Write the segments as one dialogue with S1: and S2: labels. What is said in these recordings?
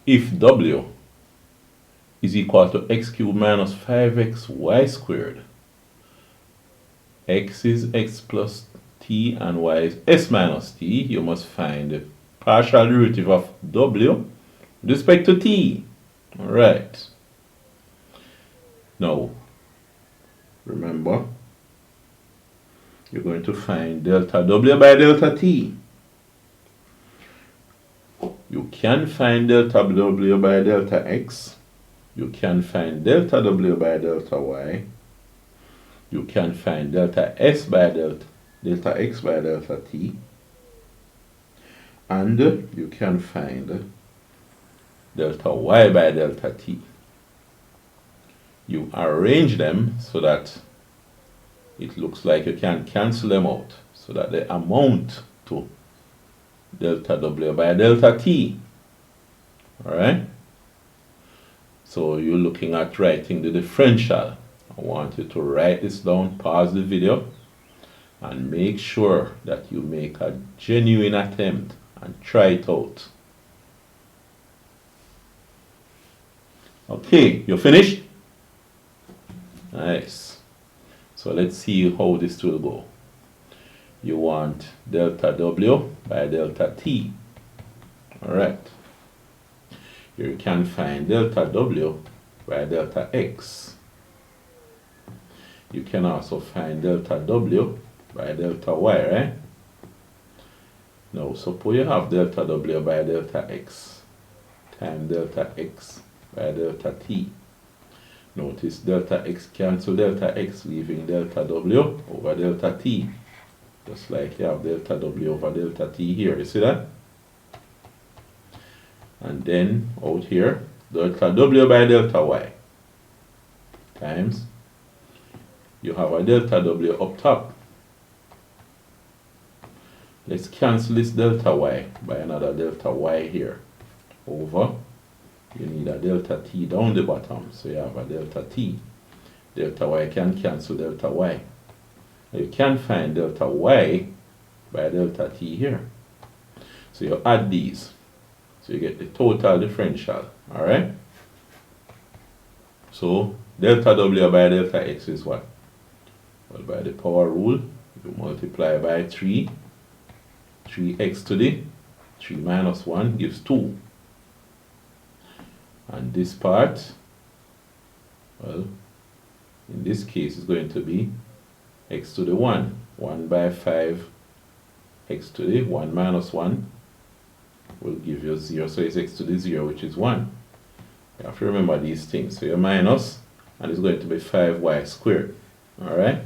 S1: if w is equal to x cubed minus 5xy squared, x is x plus t and y is s minus t, you must find the partial derivative of w with respect to t. Alright. Now, remember, you're going to find delta w by delta t. You can find delta w by delta x. You can find delta w by delta y. You can find delta s by delta x by delta t. And you can find delta y by delta t. You arrange them so that it looks like you can cancel them out, so that they amount to delta w by delta t. Alright? So you're looking at writing the differential. I want you to write this down, pause the video, and make sure that you make a genuine attempt and try it out. Okay, you finished? Nice. So let's see how this will go. You want delta w by delta t. Alright. Here you can find delta w by delta x. You can also find delta w by delta y, right? Now suppose you have delta w by delta x times delta x by delta t. Notice delta x cancel delta x, leaving delta w over delta t. Just like you have delta w over delta t here. You see that? And then out here, delta w by delta y times, you have a delta w up top. Let's cancel this delta y by another delta y here. Over, you need a delta t down the bottom, so you have a delta t. Delta y can cancel delta y. Now you can find delta y by delta t here. So you add these. So you get the total differential. Alright? So delta w by delta x is what? Well, by the power rule, you multiply by 3. 3x to the 3 minus 1 gives 2. And this part, well, in this case is going to be x to the 1. 1 by 5 x to the 1 minus 1 will give you 0. So it's x to the 0, which is 1. You have to remember these things. So your minus, and it's going to be 5y squared. Alright?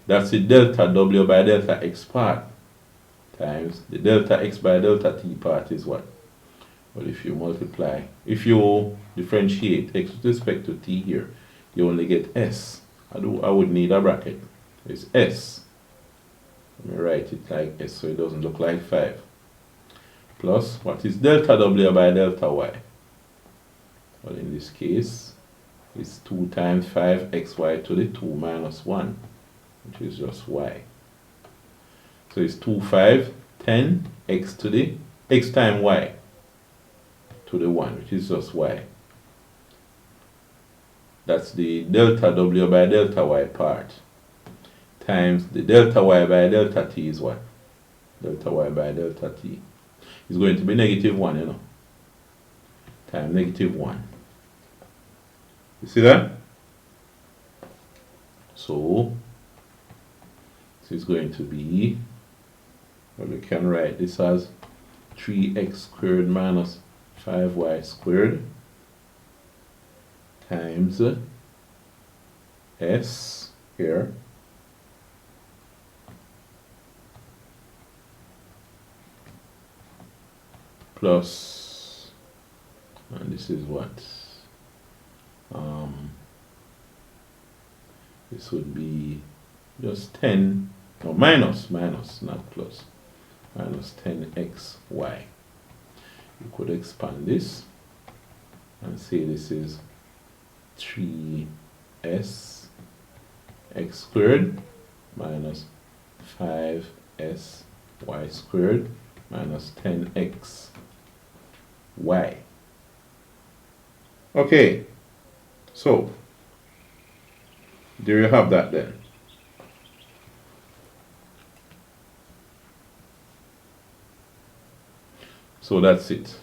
S1: That's the delta w by delta x part times the delta x by delta t part is what? Well, if you multiply, if you differentiate x with respect to t here, you only get s. I would need a bracket. It's s. Let me write it like s so it doesn't look like 5. Plus, what is delta w by delta y? Well, in this case, it's 2 times 5xy to the 2 minus 1, which is just y. So it's 2, 5, 10 x to the x times y to the 1, which is just y. That's the delta w by delta y part times the delta y by delta t is what? Delta y by delta t is going to be negative 1, you know, times negative 1. You see that? So this is going to be, well, we can write this as 3x squared minus 5y squared times s here plus, and this is what? This would be just 10, no, minus, not plus, minus 10xy. You could expand this and say this is 3s x squared minus 5s y squared minus 10x y. Okay, so there you have that then. So that's it.